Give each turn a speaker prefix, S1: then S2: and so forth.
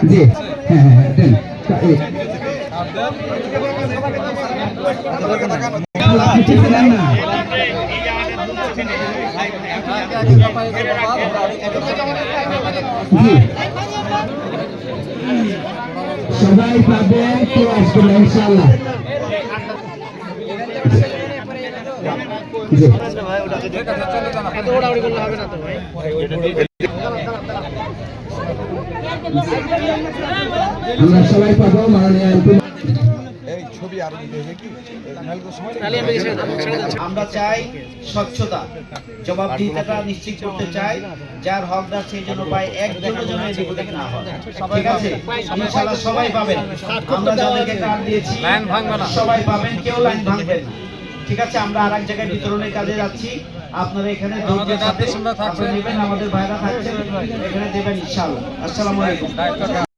S1: জি হ্যাঁ হ্যাঁ দেন সবাই পাবেন কেউ আসবে না ইনশাআল্লাহ আমরা সবাই পাবো মাননীয়
S2: আমরা চাই স্বচ্ছতা, জবাবদিহিতাটা নিশ্চিত করতে চাই, যার হকদার সেই জন্য পায় একজনের জন্য এদিক না হয়। ঠিক আছে, ইনশাআল্লাহ সবাই পাবেন। আমরা যাদেরকে কার্ড দিয়েছি সবাই পাবেন, কেউ লাইন ভাঙবেন না। ঠিক আছে, আমরা আরেক জায়গায় বিতরণের কাজে যাচ্ছি, আপনারা এখানে ধৈর্যের সাথে নেবেন, আমাদের ভাইরা থাকছেন এখানে দেবেন ইনশাআল্লাহ। আসসালামু আলাইকুম।